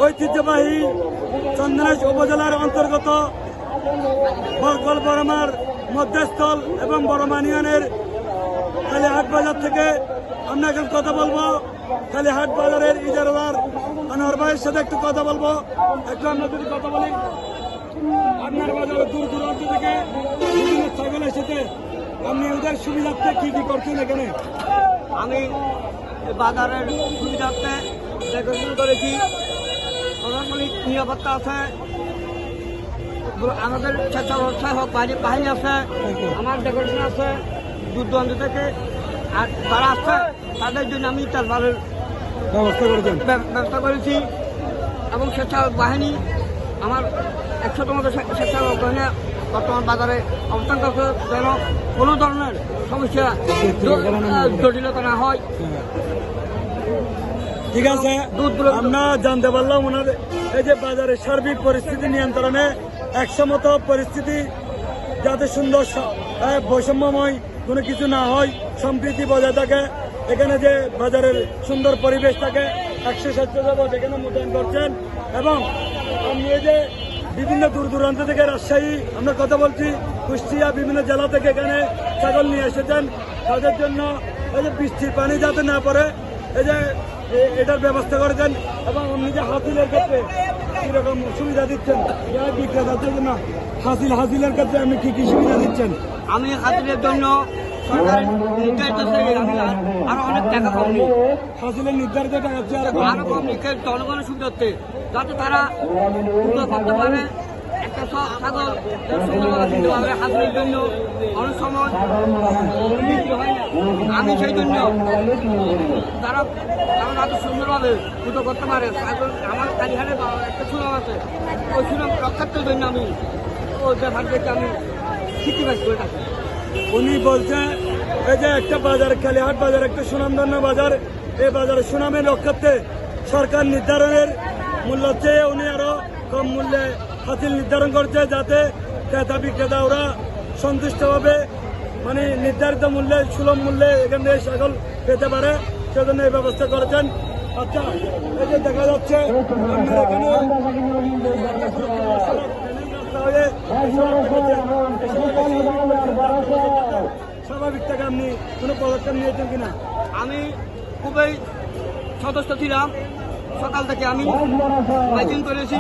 ঐতিহ্যবাহী চন্দনাইশ উপজেলার অন্তর্গত বরকল বড়মার মধ্যস্থল এবং বড়মা ইউনিয়নের কালীহাট বাজার থেকে আমরা এখন কথা বলবো। কালীহাট বাজারের ইজারাদার আনোয়ার ভাইয়ের সাথে একটু কথা বলবো। একটু আমরা যদি কথা বলি, আপনার বাজারে দূর দূরান্ত থেকে বিভিন্ন ছাগল এসেছে, আপনি ওদের সুবিধার্থে কি কি করছেন এখানে? আমি বাজারের সুবিধার্থে দেখাশোনা করেছি, প্রশাসনিক নিরাপত্তা আছে, আমাদের স্বেচ্ছাসেবক হোক বাহিনী আছে, আমার ডেকোরেশন আছে দূর দূরান্ত থেকে, আর তারা আসছে তাদের জন্য আমি চাষবাসের ব্যবস্থা করেছি এবং স্বেচ্ছাসেবক বাহিনী আমার 100তম স্বেচ্ছাসেবক বাহিনী বর্তমান বাজারে অবস্থান করছে, যেন কোনো ধরনের সমস্যা জটিলতা না হয়। ঠিক আছে, আমরা জানতে পারলাম ওনার এই যে বাজারের সার্বিক পরিস্থিতি নিয়ন্ত্রণে 100 মতো পরিস্থিতি যাতে সুন্দর বৈষম্যময় কোনো কিছু না হয়, সম্প্রীতি বজায় থাকে, এখানে যে বাজারের সুন্দর পরিবেশ থাকে 100 স্বেচ্ছাসেবক এখানে মোতায়েন করছেন। এবং আপনি এই যে বিভিন্ন দূর দূরান্ত থেকে রাজশাহী আমরা কথা বলছি, কুষ্টিয়া বিভিন্ন জেলা থেকে এখানে ছাগল নিয়ে এসেছেন, তাদের জন্য এই যে বৃষ্টির পানি যাতে না পড়ে এই যে এটার ব্যবস্থা করেছেন। এবং আপনি যে হাসিলের ক্ষেত্রে কিরকম সুবিধা দিচ্ছেন যারা বিক্রেতাদের জন্য, হাসিলের ক্ষেত্রে আপনি কি কি সুবিধা দিচ্ছেন? আমি হাসিলের জন্য সরকারের নির্ধারিত আরো অনেক টাকা কম নিই, হাসিলের নির্ধারিত টাকা আরো কম নিচ্ছে জনগণের সুবিধার্থে, যাতে তারা উন্নত করতে পারে। একটা ছাগল সুন্দরভাবে কিনতে পারবে। হাসিলের জন্য অনেক সময় বিক্রি হয় না, আমি সেই জন্য তারা এত সুন্দরভাবে পুজো করতে পারে। ছাগল আমার কালীহাটে একটা সুনাম আছে, ওই সুনাম রক্ষার্থের জন্য আমি ওই ব্যাপারটাকে আমি স্বীকৃতি করে থাকি। উনি বলছেন এই যে একটা বাজার কালীহাট বাজার একটা সুনামধন্য বাজার, এই বাজারের সুনামের রক্ষার্থে সরকার নির্ধারণের মূল্য চেয়ে উনি আরো কম মূল্যে হাসিল নির্ধারণ করছে, যাতে ক্রেতা বিক্রেতা ওরা সন্তুষ্টভাবে মানে নির্ধারিত মূল্যে সুলভ মূল্যে এখান থেকে ছাগল পেতে পারে, সেজন্য এই ব্যবস্থা করেছেন। আচ্ছা, এই যে দেখা যাচ্ছে আপনার এখানে স্বাভাবিক থেকে আপনি কোনো পদক্ষেপ নিয়েছেন কিনা? আমি খুবই সদস্য ছিলাম, সকাল থেকে আমি মাইকিং করেছি।